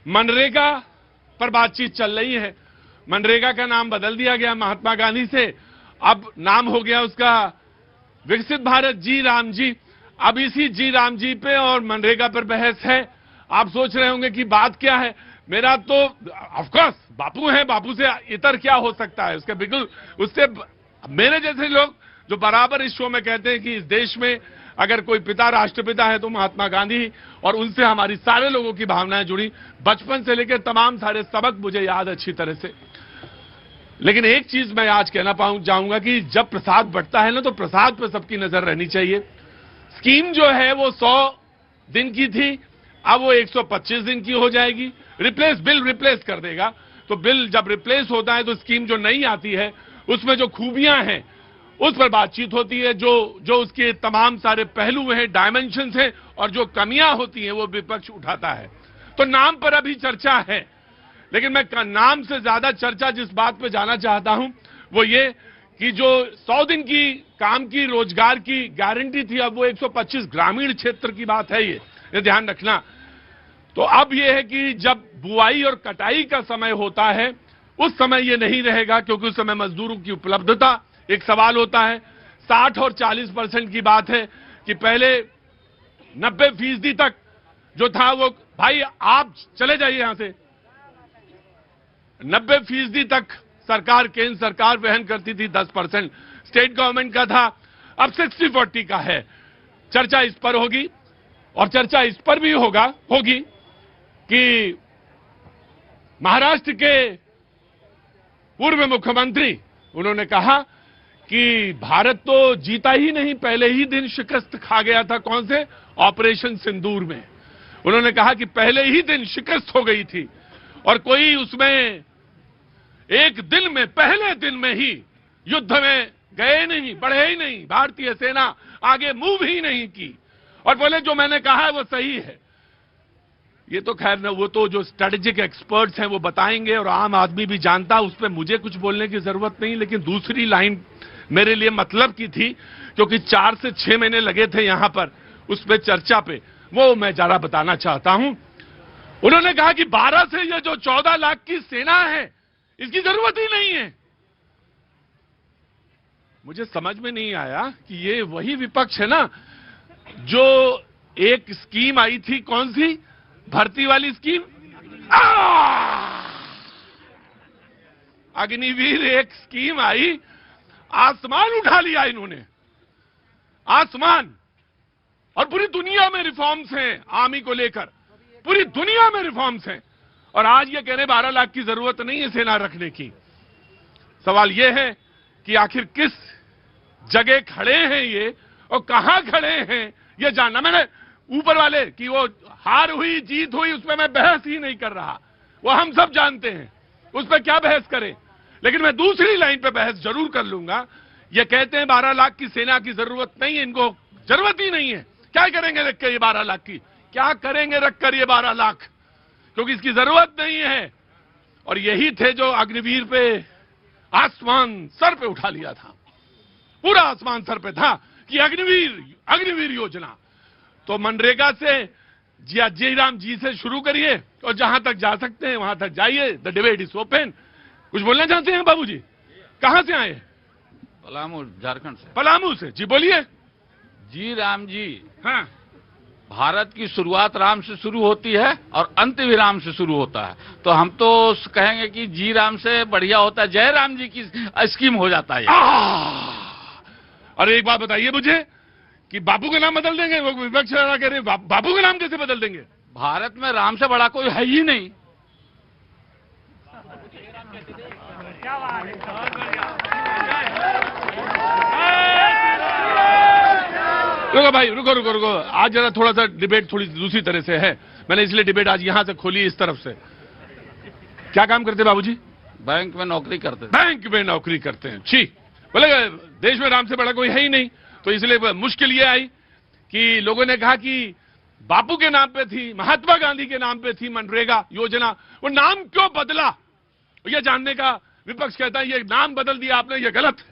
मनरेगा पर बातचीत चल रही है। मनरेगा का नाम बदल दिया गया महात्मा गांधी से, अब नाम हो गया उसका विकसित भारत जी राम जी। अब इसी जी राम जी पे और मनरेगा पर बहस है। आप सोच रहे होंगे कि बात क्या है। मेरा तो ऑफकोर्स बापू है, बापू से इतर क्या हो सकता है। उसके बिल्कुल उससे मेरे जैसे लोग जो बराबर इस शो में कहते हैं कि इस देश में अगर कोई पिता राष्ट्रपिता है तो महात्मा गांधी, और उनसे हमारी सारे लोगों की भावनाएं जुड़ी। बचपन से लेकर तमाम सारे सबक मुझे याद अच्छी तरह से। लेकिन एक चीज मैं आज कहना चाहूंगा कि जब प्रसाद बढ़ता है ना तो प्रसाद पर सबकी नजर रहनी चाहिए। स्कीम जो है वो 100 दिन की थी, अब वो 125 दिन की हो जाएगी। बिल रिप्लेस कर देगा। तो बिल जब रिप्लेस होता है तो स्कीम जो नई आती है उसमें जो खूबियां हैं उस पर बातचीत होती है, जो उसके तमाम सारे पहलू हैं, डायमेंशंस हैं, और जो कमियां होती हैं वो विपक्ष उठाता है। तो नाम पर अभी चर्चा है, लेकिन मैं नाम से ज्यादा चर्चा जिस बात पे जाना चाहता हूं वो ये कि जो 100 दिन की काम की रोजगार की गारंटी थी, अब वो 125 ग्रामीण क्षेत्र की बात है। ये ध्यान रखना। तो अब ये है कि जब बुआई और कटाई का समय होता है उस समय ये नहीं रहेगा, क्योंकि उस समय मजदूरों की उपलब्धता एक सवाल होता है। 60 और 40% की बात है कि पहले 90% तक जो था वो, भाई आप चले जाइए यहां से, 90% तक सरकार, केंद्र सरकार वहन करती थी, 10% स्टेट गवर्नमेंट का था। अब 60-40 का है। चर्चा इस पर होगी, और चर्चा इस पर भी होगी कि महाराष्ट्र के पूर्व मुख्यमंत्री उन्होंने कहा कि भारत तो जीता ही नहीं, पहले ही दिन शिकस्त खा गया था। कौन से? ऑपरेशन सिंदूर में। उन्होंने कहा कि पहले ही दिन शिकस्त हो गई थी, और कोई उसमें एक दिन में, पहले दिन में ही युद्ध में गए नहीं, बढ़े ही नहीं, भारतीय सेना आगे मूव ही नहीं की। और बोले जो मैंने कहा है वो सही है। ये तो खैर न, वो तो जो स्ट्रेटेजिक एक्सपर्ट्स हैं वो बताएंगे, और आम आदमी भी जानता, उस पर मुझे कुछ बोलने की जरूरत नहीं। लेकिन दूसरी लाइन मेरे लिए मतलब की थी, क्योंकि 4 से 6 महीने लगे थे यहां पर उस पर चर्चा पे, वो मैं जरा बताना चाहता हूं। उन्होंने कहा कि 12 से ये जो 14 लाख की सेना है इसकी जरूरत ही नहीं है। मुझे समझ में नहीं आया कि ये वही विपक्ष है ना जो एक स्कीम आई थी, कौन सी? भर्ती वाली स्कीम, अग्निवीर एक स्कीम आई, आसमान उठा लिया इन्होंने, आसमान। और पूरी दुनिया में रिफॉर्म्स हैं आर्मी को लेकर, पूरी दुनिया में रिफॉर्म्स हैं, और आज ये कह रहे 12 लाख की जरूरत नहीं है सेना रखने की। सवाल ये है कि आखिर किस जगह खड़े हैं ये, और कहां खड़े हैं ये जानना। मैंने ऊपर वाले कि वो हार हुई जीत हुई उसमें मैं बहस ही नहीं कर रहा, वो हम सब जानते हैं, उस पर क्या बहस करें। लेकिन मैं दूसरी लाइन पे बहस जरूर कर लूंगा। ये कहते हैं 12 लाख की सेना की जरूरत नहीं है, इनको जरूरत ही नहीं है। क्या करेंगे रख कर ये 12 लाख की, क्या करेंगे रखकर ये 12 लाख, क्योंकि इसकी जरूरत नहीं है। और यही थे जो अग्निवीर पे आसमान सर पे उठा लिया था, पूरा आसमान सर पे था कि अग्निवीर योजना। तो मनरेगा से जी राम जी से शुरू करिए, और जहां तक जा सकते हैं वहां तक जाइए। The debate is open. कुछ बोलना चाहते हैं बाबूजी? कहां से आए? पलामू, झारखंड से। पलामू से। जी बोलिए। जी राम जी। हाँ, भारत की शुरुआत राम से शुरू होती है और अंत भी राम से शुरू होता है। तो हम तो कहेंगे कि जी राम से बढ़िया होता है जय राम जी की स्कीम हो जाता है। अरे एक बात बताइए मुझे कि बापू का नाम बदल देंगे? वो विपक्ष कह रहे बापू का नाम कैसे बदल देंगे? भारत में राम से बड़ा कोई है ही नहीं। रुको भाई, रुको। आज जरा थोड़ा सा डिबेट थोड़ी दूसरी तरह से है। मैंने इसलिए डिबेट आज यहां से खोली, इस तरफ से। क्या काम करते बाबूजी? बैंक में नौकरी करते। बैंक में नौकरी करते हैं। ठीक। बोले देश में राम से बड़ा कोई है ही नहीं, तो इसलिए मुश्किल ये आई कि लोगों ने कहा कि बापू के नाम पे थी, महात्मा गांधी के नाम पे थी मनरेगा योजना, वो नाम क्यों बदला? ये जानने का विपक्ष कहता है ये नाम बदल दिया आपने, ये गलत है,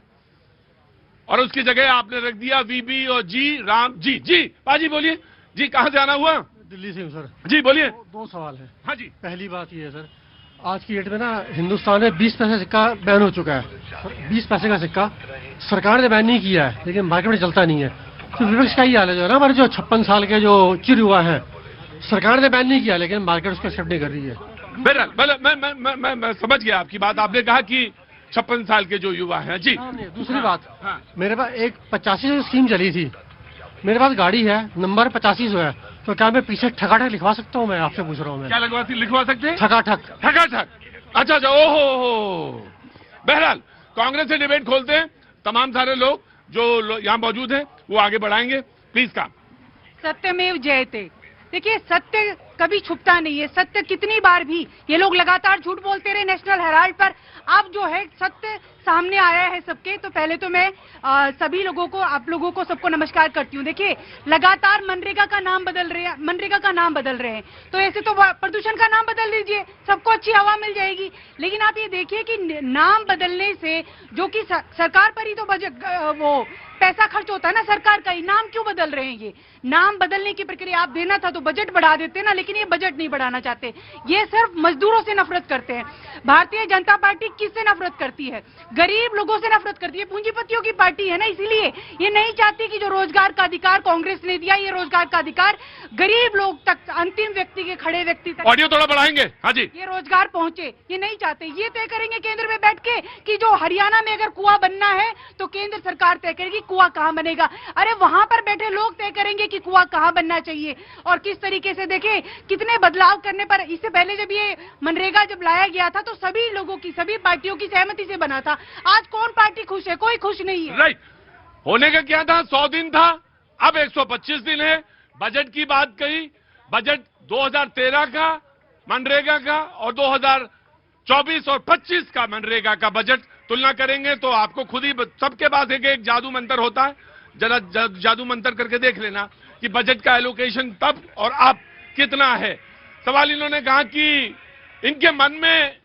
और उसकी जगह आपने रख दिया वीबी और जी राम जी। जी पाजी बोलिए जी, कहां से आना हुआ? दिल्ली से हूँ सर। जी बोलिए। दो सवाल है। हाँ जी। पहली बात ये है सर, आज की डेट में ना हिंदुस्तान में 20 पैसे सिक्का बैन हो चुका है। 20 पैसे का सिक्का सरकार ने बैन नहीं किया है, लेकिन मार्केट में चलता नहीं है। तो विपक्ष का ही हाल है जो है ना, हमारे जो 56 साल के जो चिर युवा है, सरकार ने बैन नहीं किया लेकिन मार्केट उसको एक्सेप्ट नहीं कर रही है। बहरहाल मैं समझ गया आपकी बात। आपने कहा कि 56 साल के जो युवा हैं। जी दूसरी बात, मेरे पास एक 85 स्कीम चली थी, मेरे पास गाड़ी है, नंबर 85 है, तो क्या मैं पीछे ठकाठक लिखवा सकता हूँ? मैं आपसे पूछ रहा हूँ। मैं क्या लिखवा सकते हैं? ठकाठक। ठकाठक। अच्छा ओहो। बहरहाल कांग्रेस से डिबेट खोलते हैं। तमाम सारे लोग जो यहाँ मौजूद हैं वो आगे बढ़ाएंगे। प्लीज काम। सत्यमेव जयते। देखिए, सत्य कभी छुपता नहीं है। सत्य कितनी बार भी ये लोग लगातार झूठ बोलते रहे नेशनल हेराल्ड पर, अब जो है सत्य सामने आया है सबके। तो पहले तो मैं सभी लोगों को, आप लोगों को सबको नमस्कार करती हूँ। देखिए, लगातार मनरेगा का नाम बदल रहे हैं, तो ऐसे तो प्रदूषण का नाम बदल दीजिए, सबको अच्छी हवा मिल जाएगी। लेकिन आप ये देखिए कि नाम बदलने से जो कि सरकार पर ही तो बजट वो पैसा खर्च होता है ना, सरकार का ही। नाम क्यों बदल रहे हैं? ये नाम बदलने की प्रक्रिया आप देना था तो बजट बढ़ा देते ना, लेकिन ये बजट नहीं बढ़ाना चाहते। ये सिर्फ मजदूरों से नफरत करते हैं। भारतीय जनता पार्टी किससे नफरत करती है? गरीब लोगों से नफरत करती है। पूंजीपतियों की पार्टी है ना, इसीलिए ये नहीं चाहती कि जो रोजगार का अधिकार कांग्रेस ने दिया, ये रोजगार का अधिकार गरीब लोग तक, अंतिम व्यक्ति के, खड़े व्यक्ति तक, ऑडियो थोड़ा बढ़ाएंगे। हाँ जी। ये रोजगार पहुंचे, ये नहीं चाहते। ये तय करेंगे केंद्र में बैठ के कि जो हरियाणा में अगर कुआं बनना है तो केंद्र सरकार तय करेगी कुआं कहां बनेगा। अरे वहां पर बैठे लोग तय करेंगे कि कुआं कहां बनना चाहिए और किस तरीके से। देखें कितने बदलाव करने पर। इससे पहले जब ये मनरेगा जब लाया गया था तो सभी लोगों की, सभी पार्टियों की सहमति से बना था। आज कौन पार्टी खुश है? कोई खुश नहीं है। राइट। होने का क्या था? 100 दिन था, अब 125 दिन है। बजट की बात कही, बजट 2013 का मनरेगा का और 2024 और 25 का मनरेगा का बजट तुलना करेंगे तो आपको खुद ही, सबके पास एक जादू मंत्र होता है, जरा जादू मंत्र करके देख लेना कि बजट का एलोकेशन तब और अब कितना है। सवाल इन्होंने कहा कि इनके मन में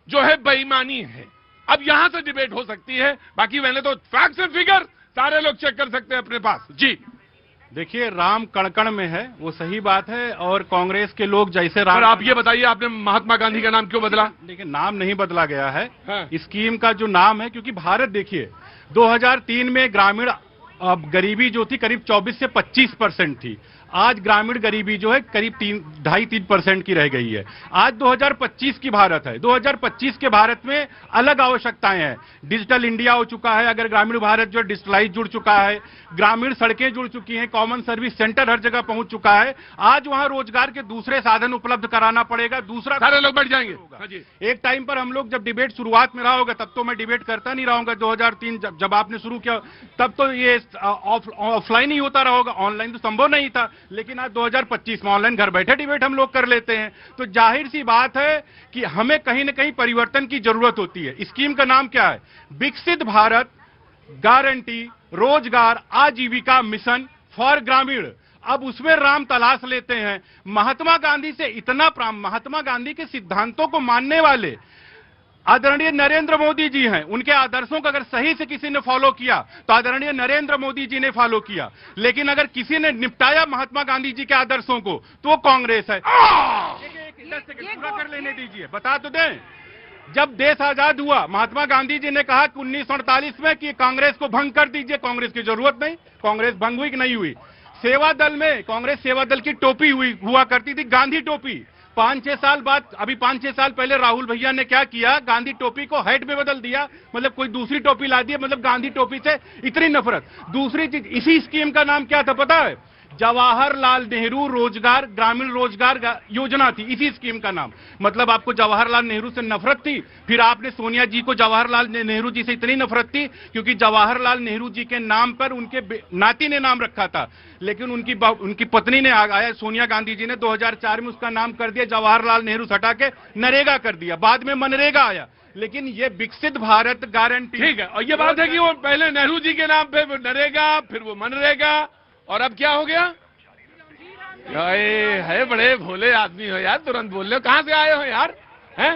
जो है बेईमानी है। अब यहां से डिबेट हो सकती है, बाकी मैंने तो फैक्ट्स एंड फिगर सारे लोग चेक कर सकते हैं अपने पास। जी देखिए, राम कण-कण में है, वो सही बात है। और कांग्रेस के लोग जैसे राम, आप ये बताइए आपने महात्मा गांधी का नाम क्यों बदला? देखिए, नाम नहीं बदला गया है। हाँ। स्कीम का जो नाम है, क्योंकि भारत देखिए 2003 में ग्रामीण गरीबी जो थी करीब 24 से 25% थी। आज ग्रामीण गरीबी जो है करीब 2.5-3% की रह गई है। आज 2025 की भारत है। 2025 के भारत में अलग आवश्यकताएं हैं। डिजिटल इंडिया हो चुका है, अगर ग्रामीण भारत जो डिजिटलाइज जुड़ चुका है, ग्रामीण सड़कें जुड़ चुकी हैं, कॉमन सर्विस सेंटर हर जगह पहुंच चुका है। आज वहां रोजगार के दूसरे साधन उपलब्ध कराना पड़ेगा। दूसरा, सारे लोग बैठ जाएंगे। एक टाइम पर हम लोग जब डिबेट शुरुआत में रहा होगा, तब तो मैं डिबेट करता नहीं रहा हूंगा। 2003 जब आपने शुरू किया तब तो ये ऑफलाइन ही होता रहा होगा, ऑनलाइन तो संभव नहीं था। लेकिन आज 2025 में ऑनलाइन घर बैठे डिबेट हम लोग कर लेते हैं। तो जाहिर सी बात है कि हमें कहीं ना कहीं परिवर्तन की जरूरत होती है। स्कीम का नाम क्या है? विकसित भारत गारंटी रोजगार आजीविका मिशन फॉर ग्रामीण। अब उसमें राम तलाश लेते हैं। महात्मा गांधी से इतना महात्मा गांधी के सिद्धांतों को मानने वाले आदरणीय नरेंद्र मोदी जी हैं। उनके आदर्शों को अगर सही से किसी ने फॉलो किया तो आदरणीय नरेंद्र मोदी जी ने फॉलो किया। लेकिन अगर किसी ने निपटाया महात्मा गांधी जी के आदर्शों को तो वो कांग्रेस है। पूरा कर लेने दीजिए, बता तो दें। जब देश आजाद हुआ, महात्मा गांधी जी ने कहा कि 1948 में कि कांग्रेस को भंग कर दीजिए। कांग्रेस की जरूरत नहीं। कांग्रेस भंग हुई कि नहीं हुई? सेवा दल में कांग्रेस सेवा दल की टोपी हुआ करती थी, गांधी टोपी। 5-6 साल बाद, अभी 5-6 साल पहले राहुल भैया ने क्या किया? गांधी टोपी को हेड में बदल दिया, मतलब कोई दूसरी टोपी ला दी। मतलब गांधी टोपी से इतनी नफरत। दूसरी चीज, इसी स्कीम का नाम क्या था पता है? जवाहरलाल नेहरू रोजगार ग्रामीण रोजगार योजना थी, इसी स्कीम का नाम। मतलब आपको जवाहरलाल नेहरू से नफरत थी। फिर आपने सोनिया जी को जवाहरलाल नेहरू जी से इतनी नफरत थी क्योंकि जवाहरलाल नेहरू जी के नाम पर उनके नाती ने नाम रखा था। लेकिन उनकी पत्नी ने आया, सोनिया गांधी जी ने 2004 में उसका नाम कर दिया जवाहरलाल नेहरू, हटा के नरेगा कर दिया। बाद में मनरेगा आया। लेकिन ये विकसित भारत गारंटी, ठीक है। और ये बात है कि वो पहले नेहरू जी के नाम पे नरेगा, फिर वो मनरेगा, और अब क्या हो गया? है बड़े भोले आदमी हो यार, तुरंत बोल रहे हो। कहां से आए हो यार? हैं?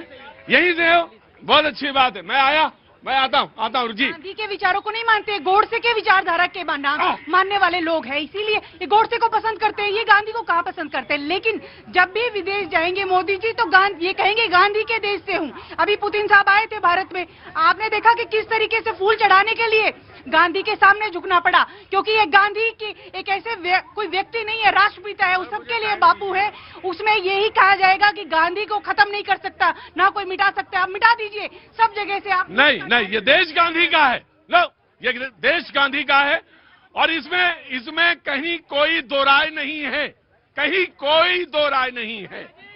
यहीं से हो? बहुत अच्छी बात है। मैं आया, मैं आता हूँ जी। गांधी के विचारों को नहीं मानते, गोडसे के विचारधारा के मानने वाले लोग हैं, इसीलिए ये गोडसे को पसंद करते हैं, ये गांधी को कहाँ पसंद करते हैं। लेकिन जब भी विदेश जाएंगे मोदी जी तो ये कहेंगे गांधी के देश से हूँ। अभी पुतिन साहब आए थे भारत में, आपने देखा कि किस तरीके से फूल चढ़ाने के लिए गांधी के सामने झुकना पड़ा, क्योंकि ये गांधी की एक ऐसे कोई व्यक्ति नहीं है, राष्ट्रपिता है, उस सबके लिए बापू है। उसमें यही कहा जाएगा कि गांधी को खत्म नहीं कर सकता, ना कोई मिटा सकता। आप मिटा दीजिए सब जगह से। आप नहीं, ये देश गांधी का है। लो, ये देश गांधी का है और इसमें कहीं कोई दो राय नहीं है, कहीं कोई दो राय नहीं है।